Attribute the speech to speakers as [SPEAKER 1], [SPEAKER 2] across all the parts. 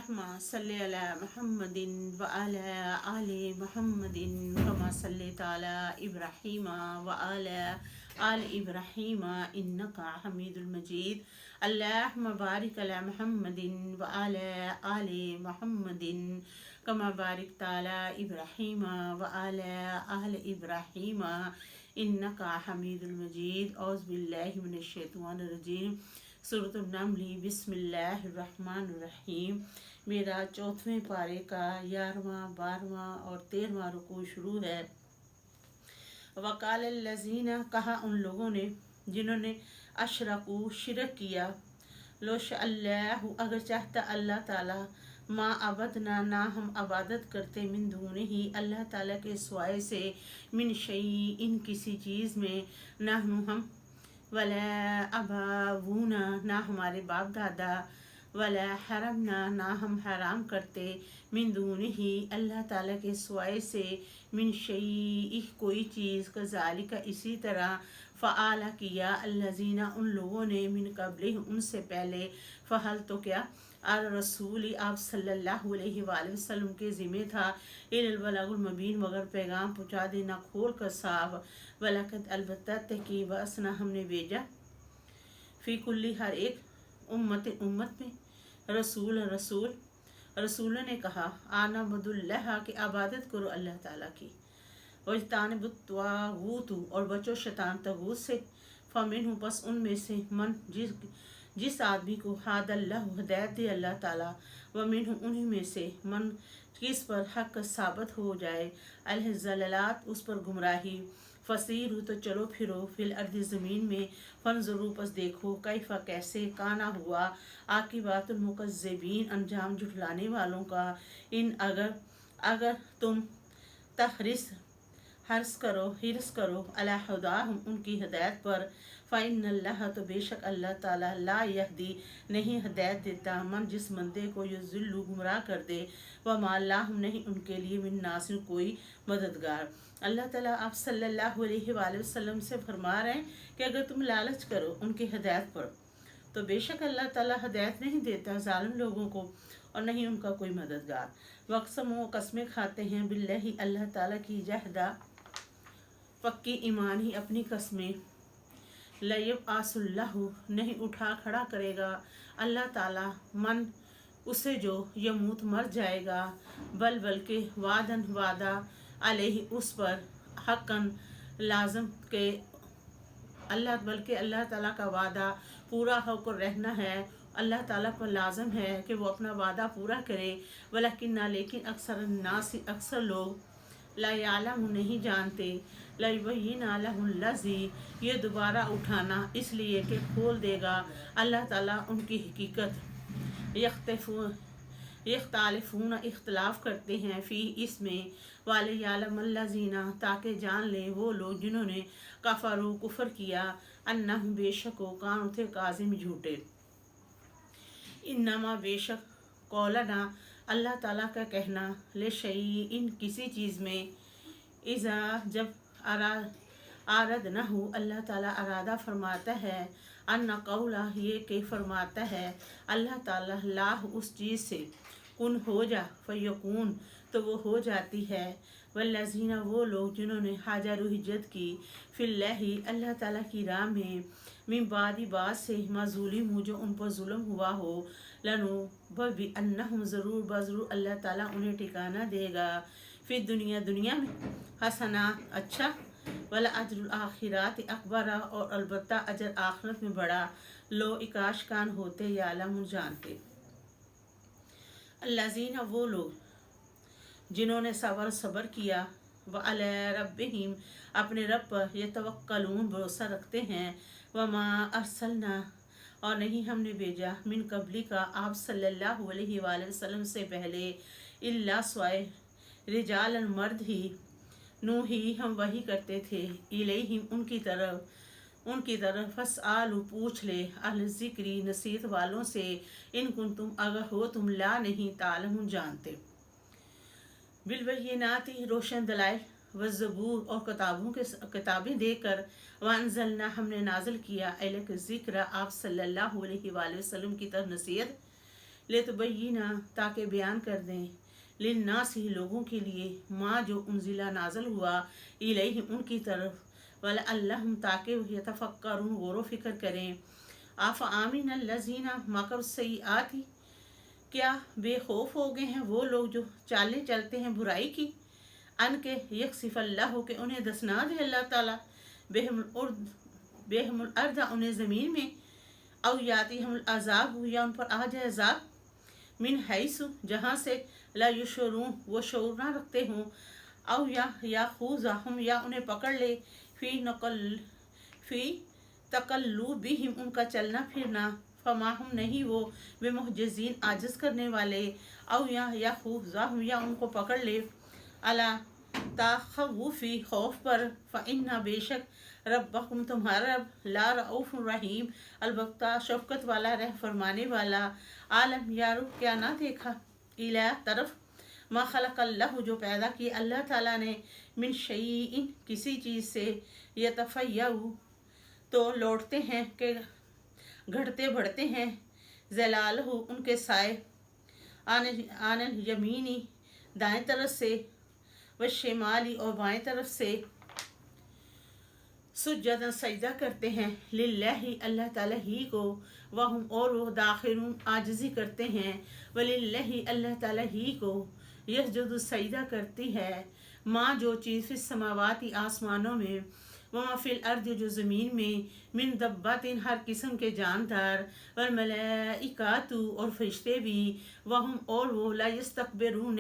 [SPEAKER 1] अल्लाहुम्मा सल्ली अला मुहम्मदिन व अला आलि मुहम्मदिन कमा सल्लैता अला इब्राहीम व अला आलि इब्राहीम इन्नका हमीदुल मजीद। अल्लाहुम्मा बारिक अला मुहम्मदिन व अला आलि मुहम्मदिन कमा बारिकता अला इब्राहीम व अला आलि इब्राहीम इन्नका हमीदुल मजीद। औज़ु बिल्लाहि मिनश शैतानिर रजीम। सूरतुन नमल बिस्मिल्लाहिर्रहमानिर्रहीम। मेरा 4वें पारे का 11वां 12वां और 13वां रुकू शुरू है। वकालल्लज़ीना, कहा उन लोगों ने जिन्होंने अशरकू शिरक किया, लो शाअल्लाहु, अगर चाहता अल्लाह ताला, मा अबदना, ना हम इबादत करते, मिन दूने ही, अल्लाह ताला के सिवाय से, मिन शई, इन किसी चीज़ में, नहनु हम, वला अबावूना, ना हमारे बाप दादा, वला हरमना, ना हम हराम करते, मिन दूने ही, अल्लाह ताला के सिवाय से, मिन शई, कोई चीज़, कज़ालिका, इसी तरह, फ़आला किया, अल्लज़ीना, उन लोगों ने, मिन क़ब्लिहिम, उनसे पहले, फ़हल, तो क्या, और रसूल, आप सल्लल्लाहु अलैहि वसल्लम के ज़िम्मे था, इलल बलागुल मुबीन, मगर पैगाम पहुँचा देना खोल कर साफ, वलक़द, अलबत्ता, तहक़ीक़, बअसना, हमने भेजा, फ़ी कुल्ली, हर एक, उम्मत में, रसूल, रसूल ने कहा, आना बदुल्लाह, की इबादत करो अल्लाह ताला की, वजतानिबुत तागूत, और बचो शैतान तगूत से, फ़मिनहु, पस उनमें से, मन, जिस आदमी को हादल्लाहु, हिदायत दे अल्लाह ताला, व मिनहु, उन्हीं में से, मन, किस पर हक साबित हो जाए, अलहज़लात, उस पर गुमराही, फसीरू, तो चलो फिरो, फिल अर्द, ज़मीन में, फंजुरू, पस देखो, कैफ़ा, कैसे, काना हुआ, आकिबातुल मुकज़्ज़िबीन, अंजाम झुठलाने वालों का, इन अगर तुम हिर्स करो अला हुदाहुम, उनकी हिदायत पर, फ़इन्नल्लाह, तो बेशक अल्लाह ताला, ला यहदी, नहीं हिदायत देता, मन, जिस बंदे को युज़िल्लु, गुमराह कर दे, व मा लहुम, नहीं उनके लिए, मिन नासिर, कोई मददगार। अल्लाह ताला आप सल्लल्लाहु अलैहि वसल्लम से फरमा रहे हैं कि अगर तुम लालच करो उनकी हिदायत पर, तो बेशक अल्लाह ताला हिदायत नहीं देता जालिम लोगों को, और नहीं उनका कोई मददगार। वक़्समो, कस्में खाते हैं, बिल्लाहि, अल्लाह ताला की, जहदा, पक्की ईमान ही, अपनी कस्में, लयबअसुल्लाहु, नहीं उठा खड़ा करेगा अल्लाह ताला, मन, उसे जो यमूत, मर जाएगा, बल्कि वादन, वादा, अलैहि, उस पर, हक़्क़न, लाज़िम के, बल्कि अल्लाह ताला का वादा पूरा होकर रहना है, अल्लाह ताला पर लाज़िम है कि वो अपना वादा पूरा करे, वलकिन्ना, लेकिन अक्सर नास, अक्सर लोग, ला यालमून, नहीं जानते, लयुबय्यिना लहुल्लज़ी, ये दोबारा उठाना इसलिए कि खोल देगा अल्लाह ताला उनकी हकीकत, यख्तालिफून, इख्तलाफ करते हैं, फ़ी, इसमें, वाले यालमल्लज़ीना, ताकि जान लें वो लोग जिन्होंने कफ़रू, कुफ़र किया, अन्नहुम, बेशक वो, कानू, थे, काज़िम, झूठे, इन्नमा, बेशक, कौलना, अल्लाह ताला का कहना, ले शई, इन किसी चीज़ में, इज़ा, जब, आरद न हो, अल्लाह ताला अरादा फरमाता है, अन्ना कौला, ये के फरमाता है अल्लाह ताला, लाह, उस चीज़ से, कुन, हो जा, फ़यकून, तो वो हो जाती है, वल्लज़ीना, वो लोग जिन्होंने हाजरू, हिजरत की, फ़िल्लाहि, अल्लाह ताला की राह में, मिन बादी, बाद से, मज़ूलिम, जो उन पर जुल्म हुआ हो, लनुबव्विअन्नहुम, ज़रूर बज़रूर अल्लाह ताला उन्हें ठिकाना देगा, फिर दुनिया में, हसना, अच्छा, वला अजरुल आखिरात अकबर, और अलबत्ता अजर आखिरत में बड़ा, लो, इकाश कान होते, यालमून, जानते, अल्लज़ीना, वो लोग जिन्होंने सब्र किया, व अला रब्बिहिम, अपने रब पर, यतवक्कलून, भरोसा रखते हैं, व मा अरसलना, और नहीं हमने भेजा, मिन कबली का, आप सल्लल्लाहु अलैहि वसल्लम से पहले, इल्ला, स्वाय, रिजालन, मर्द ही, नूही, हम वही करते थे, इलैहिम, उनकी तरफ, फस्आलू, पूछ ले, अहल ज़िक्री, नसीहत वालों से, इन कुंतुम, अगर हो तुम, ला, नहीं, तालमून, जानते, बिलबय्यिनाति, रोशन दलाइल, वज़्ज़बूर, और किताबें देकर, वअंज़लना, हमने नाज़िल किया, इलैका ज़िक्र, आप सल्लल्लाहु अलैहि वसल्लम की तरफ नसीहत, लितबय्यिना ताकि बयान कर दें, लिन्नासी लोगों के लिए, माँ जो उनजिला नाजल हुआ, इलैहिम उनकी तरफ, वलअल्लहुम ताकि वह यतफक्करून गौर फिक्र करें। आफ आमिन अल्लज़ीना मकर सय्याति क्या बेखौफ हो गए हैं वो लोग जो चालें चलते हैं बुराई की, अन के यकसिफल्लाहु के उन्हें दसना दे अल्लाह ताला, बेहमुल अर्दा उन्हें ज़मीन में, औ याती हम अजाब या उन पर आ जाए अजाब, मिन हैसु जहाँ से ला युशरून वो शऊर ना रखते हों, औ या खूजा हम या उन्हें पकड़ ले, फी तकल्लुबिहिम उनका चलना फिरना, फमा हम नहीं वो बेमुहजिज़ीन आजिज करने वाले, औ या खूजा हम या उनको पकड़ ले, अला ताखवुफी खौफ पर, फ़इन्ना बेशक रब्बकुम तुम्हारा रब, ला रऊफ़ रहीम अलबत्ता शफ़क़त वाला रह फरमाने वाला, आलम यारो क्या ना देखा, इला तरफ मा खलक़ल्लाहु जो पैदा किया अल्लाह ताला ने, मिन शैइन किसी चीज़ से, यतफ़य्यउ तो लौटते हैं कि घटते बढ़ते हैं, ज़लालहु उनके साए, आनल यमीनी दाएं तरफ से, व शिमाली और बाएं तरफ से, सुज्जदन सजदा करते हैं, लिल्लाहि अल्लाह ताला ही को, वहुम और वो दाखिरून आजिज़ी करते हैं, वलिल्लाहि अल्लाह ताला ही को, यसजुदु सजदा करती है, माँ जो चीज़ फिस समावाती आसमानों में, वमा फिल अर्द जो ज़मीन में, मिन दब्बातिन हर किस्म के जानदार, वल मलाइकातु और फरिश्ते भी, वहुम और वो ला यस्तकबिरून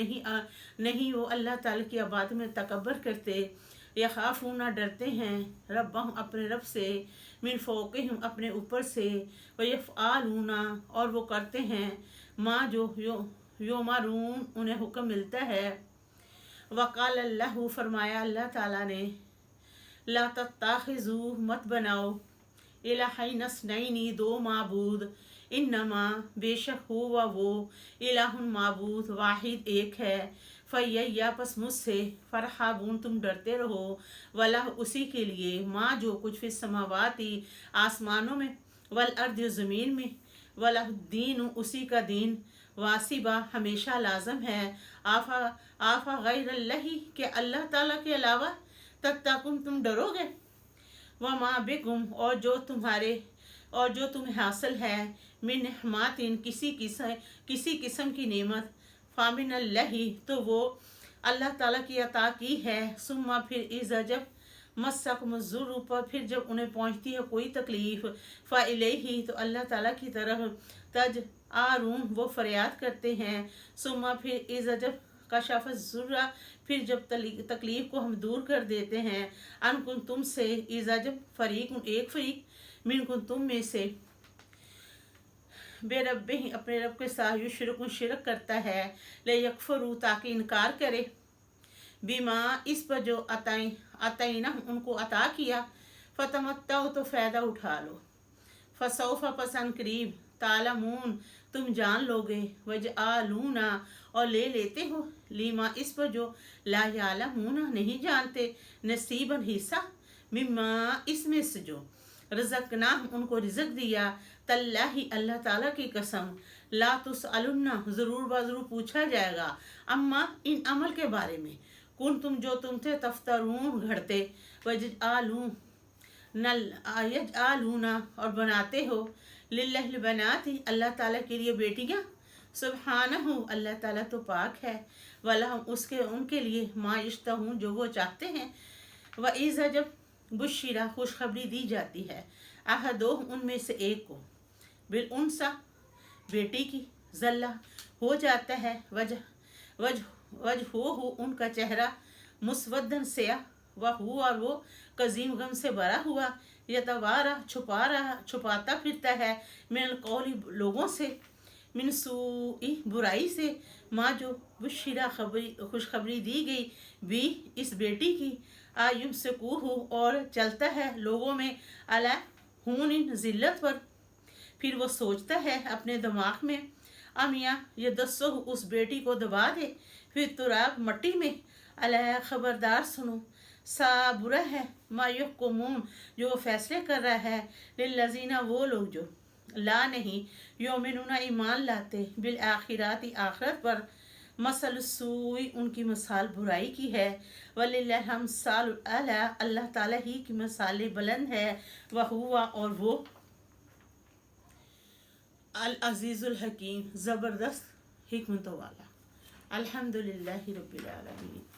[SPEAKER 1] नहीं वो अल्लाह ताला की इबादत में तकब्बर करते, यखाफूना डरते हैं, रब्बहुम अपने रब से, मिन फौक़िहिम अपने ऊपर से, व यफ़आलूना और वो करते हैं, माँ जो योमारून उन्हें हुक्म मिलता है, वक़ाल अल्लाहु फरमाया अल्लाह ताला ने, ला तत्ताखिज़ू मत बनाओ, इलाहैन अस्नैनी दो माबूद, इन्नमा बेशक हुआ वो, इलाहुन माबूद वाहिद एक है, फ़य्या पस मुझसे, फ़रहाबून तुम डरते रहो, वला उसी के लिए, माँ जो कुछ फिस समावाती आसमानों में, वल अर्द ज़मीन में, वला दीन उसी का दीन, वासिबा हमेशा लाजम है, आफा गैरल्लाहि के अल्लाह ताला के अलावा, तत्ताकुम तुम डरोगे, वमा बिकुम और जो तुम्हें हासिल है, मिन निहमातिन किसी किस्म की नेमत, फामिन अल्लाही तो वो अल्लाह ताला की अता की है, सुम्मा फिर इज़ा जब मस्सकुम ज़ुर्र पर फिर जब उन्हें पहुँचती है कोई तकलीफ़, फ़इलैही तो अल्लाह ताला की तरफ, तज आरून वो फरियाद करते हैं, सुम्मा फिर इज़ा जब कशफ़ ज़ुर्रा फिर जब तकलीफ़ को हम दूर कर देते हैं, अनकुन तुम से, इज़ा जब फ़रीकुन एक फ़रीक, मिनकुन तुम में से, बेरब्बिही अपने रब के साथ युशरिकुन शिरक करता है, ले यकफरू ताकि इनकार करे, बीमा इस पर जो अतैना उनको अता किया, फ़तमत्ताउ तो फ़ायदा उठा लो, फ़सौफ़ा पसंद करीब, तालमून तुम जान लोगे, वजआलूना और ले लेते हो, लीमा इस पर जो ला यालमूना नहीं जानते, नसीबन हिस्सा, मिम्मा इसमें से जो रज़क़ना उनको रिज़्क़ दिया, तल्लाही अल्लाह ताला की कसम, ला तुसअलुन्ना ज़रूर पूछा जाएगा, अम्मा इन अमल के बारे में, कुन तुम जो तुम थे तफ्तरून घड़ते, यजआलूना और बनाते हो, लिल्लाहिल बनाती अल्लाह ताला के लिए बेटियाँ, सुब्हानहु अल्लाह ताला तो पाक है, वलहुम उसके उनके लिए मा यश्तहून जो वो चाहते हैं, व इज़ा जब बुशिरा खुशखबरी दी जाती है, अहदो उनमें से एक को, बिल उनसा बेटी की, जल्ला हो जाता है, वज हो उनका चेहरा, मुस्वदन स्या, वह हुआ और वो कजीम गम से भरा हुआ, यतवारा छुपाता फिरता है, मिनल कौली लोगों से, मिन सूई बुराई से, माँ जो बुशिरा खुशखबरी दी गई भी इस बेटी की, आयुम से कूहू और चलता है लोगों में, अला हून इन जिल्लत पर, फिर वो सोचता है अपने दिमाग में, अमिया ये दसो उस बेटी को दबा दे, फिर तुराब मट्टी में, अला खबरदार सुनो, सा बुरा है, मायुकुमून जो फैसले कर रहा है, लिल्लज़ीना वो लोग जो لا نہیں، یومنون ایمان لاتے، بالآخرات آخرت پر، مثل السوء ان کی مثال برائی کی ہے، وللہ امثال الاعلی اللہ تعالیٰ ہی کی مثال بلند ہے، وہو اور وہ العزیز الحکیم زبردست حکمتوں والا۔ الحمد للہ رب العالمین۔